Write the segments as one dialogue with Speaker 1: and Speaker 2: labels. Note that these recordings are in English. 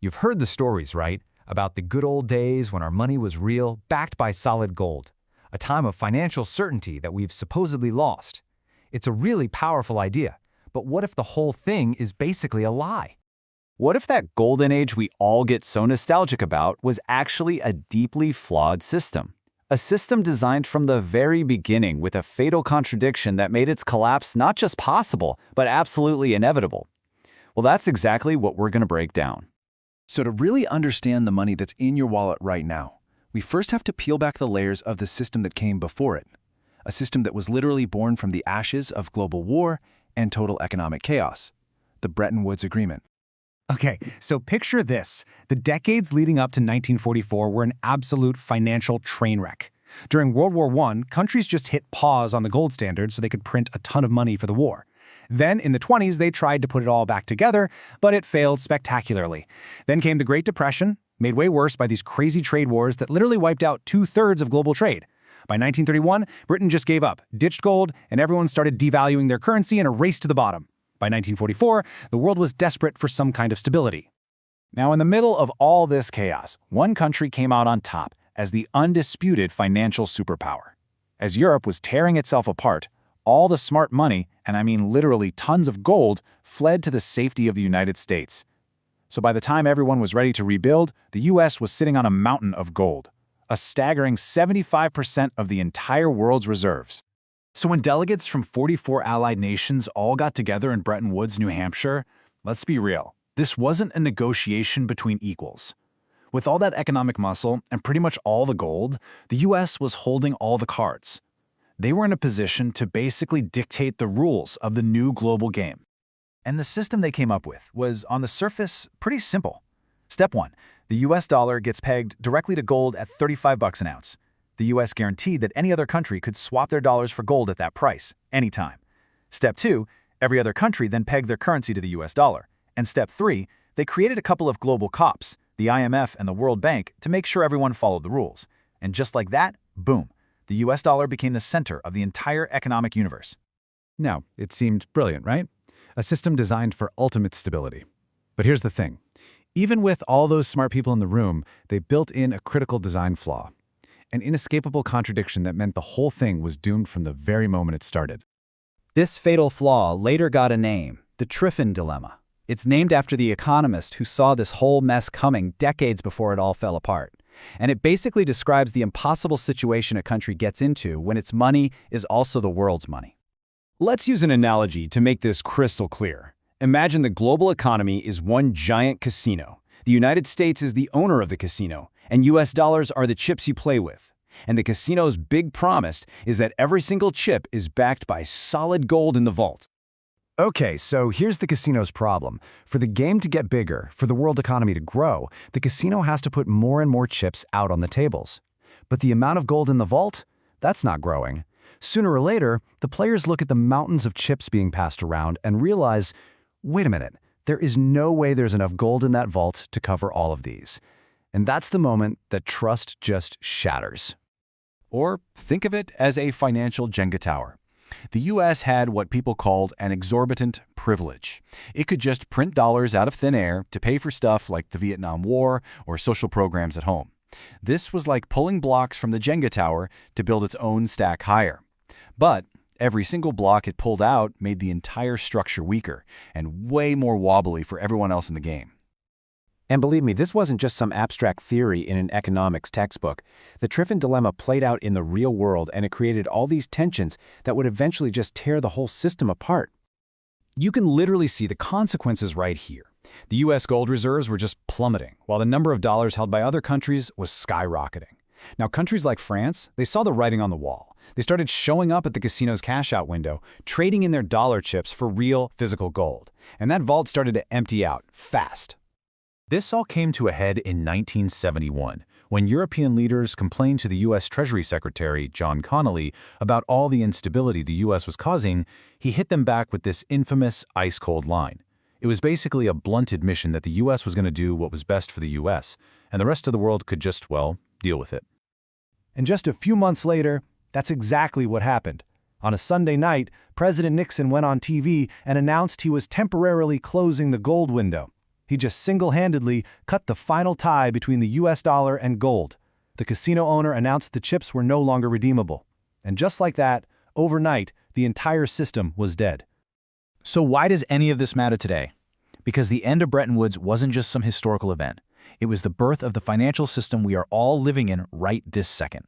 Speaker 1: You've heard the stories, right? About the good old days when our money was real, backed by solid gold. A time of financial certainty that we've supposedly lost. It's a really powerful idea, but what if the whole thing is basically a lie?
Speaker 2: What if that golden age we all get so nostalgic about was actually a deeply flawed system? A system designed from the very beginning with a fatal contradiction that made its collapse not just possible, but absolutely inevitable. Well, that's exactly what we're going to break down.
Speaker 3: So to really understand the money that's in your wallet right now, we first have to peel back the layers of the system that came before it. A system that was literally born from the ashes of global war and total economic chaos. The Bretton Woods Agreement.
Speaker 4: Okay, so picture this. The decades leading up to 1944 were an absolute financial train wreck. During World War I, countries just hit pause on the gold standard so they could print a ton of money for the war. Then, in the 20s, they tried to put it all back together, but it failed spectacularly. Then came the Great Depression, made way worse by these crazy trade wars that literally wiped out 2/3 of global trade. By 1931, Britain just gave up, ditched gold, and everyone started devaluing their currency in a race to the bottom. By 1944, the world was desperate for some kind of stability.
Speaker 2: Now, in the middle of all this chaos, one country came out on top as the undisputed financial superpower. As Europe was tearing itself apart, all the smart money, and I mean literally tons of gold, fled to the safety of the United States. So by the time everyone was ready to rebuild, the US was sitting on a mountain of gold, a staggering 75% of the entire world's reserves. So when delegates from 44 allied nations all got together in Bretton Woods, New Hampshire, let's be real, this wasn't a negotiation between equals. With all that economic muscle and pretty much all the gold, the US was holding all the cards. They were in a position to basically dictate the rules of the new global game. And the system they came up with was, on the surface, pretty simple. Step 1. The US dollar gets pegged directly to gold at $35 an ounce. The US guaranteed that any other country could swap their dollars for gold at that price, anytime. Step 2. Every other country then pegged their currency to the US dollar. And Step 3. They created a couple of global cops, the IMF and the World Bank, to make sure everyone followed the rules. And just like that, boom, the US dollar became the center of the entire economic universe.
Speaker 1: Now, it seemed brilliant, right? A system designed for ultimate stability. But here's the thing. Even with all those smart people in the room, they built in a critical design flaw. An inescapable contradiction that meant the whole thing was doomed from the very moment it started.
Speaker 5: This fatal flaw later got a name, the Triffin dilemma. It's named after the economist who saw this whole mess coming decades before it all fell apart. And it basically describes the impossible situation a country gets into when its money is also the world's money.
Speaker 6: Let's use an analogy to make this crystal clear. Imagine the global economy is one giant casino. The United States is the owner of the casino, and US dollars are the chips you play with. And the casino's big promise is that every single chip is backed by solid gold in the vault.
Speaker 1: Okay, so here's the casino's problem. For the game to get bigger, for the world economy to grow, the casino has to put more and more chips out on the tables. But the amount of gold in the vault? That's not growing. Sooner or later, the players look at the mountains of chips being passed around and realize, wait a minute, there is no way there's enough gold in that vault to cover all of these. And that's the moment that trust just shatters.
Speaker 6: Or think of it as a financial Jenga tower. The US had what people called an exorbitant privilege. It could just print dollars out of thin air to pay for stuff like the Vietnam War or social programs at home. This was like pulling blocks from the Jenga tower to build its own stack higher. But every single block it pulled out made the entire structure weaker and way more wobbly for everyone else in the game.
Speaker 7: And believe me, this wasn't just some abstract theory in an economics textbook. The Triffin dilemma played out in the real world, and it created all these tensions that would eventually just tear the whole system apart.
Speaker 6: You can literally see the consequences right here. The US gold reserves were just plummeting, while the number of dollars held by other countries was skyrocketing. Now, countries like France, they saw the writing on the wall. They started showing up at the casino's cash-out window, trading in their dollar chips for real physical gold. And that vault started to empty out fast.
Speaker 8: This all came to a head in 1971, when European leaders complained to the U.S. Treasury Secretary, John Connally, about all the instability the U.S. was causing. He hit them back with this infamous ice-cold line. It was basically a blunt admission that the U.S. was going to do what was best for the U.S., and the rest of the world could just, well, deal with it.
Speaker 4: And just a few months later, that's exactly what happened. On a Sunday night, President Nixon went on TV and announced he was temporarily closing the gold window. He just single-handedly cut the final tie between the US dollar and gold. The casino owner announced the chips were no longer redeemable. And just like that, overnight, the entire system was dead.
Speaker 2: So why does any of this matter today? Because the end of Bretton Woods wasn't just some historical event. It was the birth of the financial system we are all living in right this second.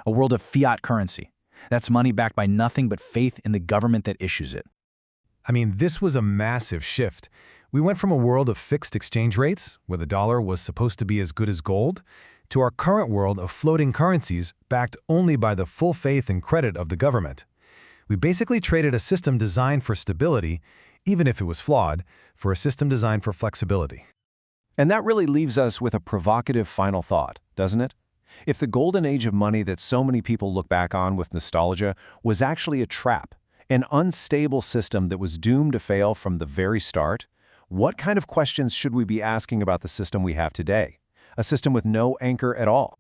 Speaker 2: A world of fiat currency. That's money backed by nothing but faith in the government that issues it.
Speaker 8: I mean, this was a massive shift. We went from a world of fixed exchange rates, where the dollar was supposed to be as good as gold, to our current world of floating currencies backed only by the full faith and credit of the government. We basically traded a system designed for stability, even if it was flawed, for a system designed for flexibility.
Speaker 7: And that really leaves us with a provocative final thought, doesn't it? If the golden age of money that so many people look back on with nostalgia was actually a trap, an unstable system that was doomed to fail from the very start, what kind of questions should we be asking about the system we have today? A system with no anchor at all.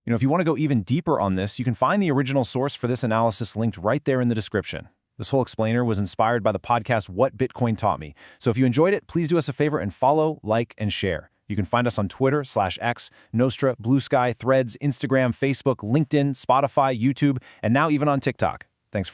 Speaker 3: If you want to go even deeper on this, you can find the original source for this analysis linked right there in the description. This whole explainer was inspired by the podcast What Bitcoin Taught Me. So if you enjoyed it, please do us a favor and follow, like, and share. You can find us on Twitter, /X, Nostra, Blue Sky, Threads, Instagram, Facebook, LinkedIn, Spotify, YouTube, and now even on TikTok.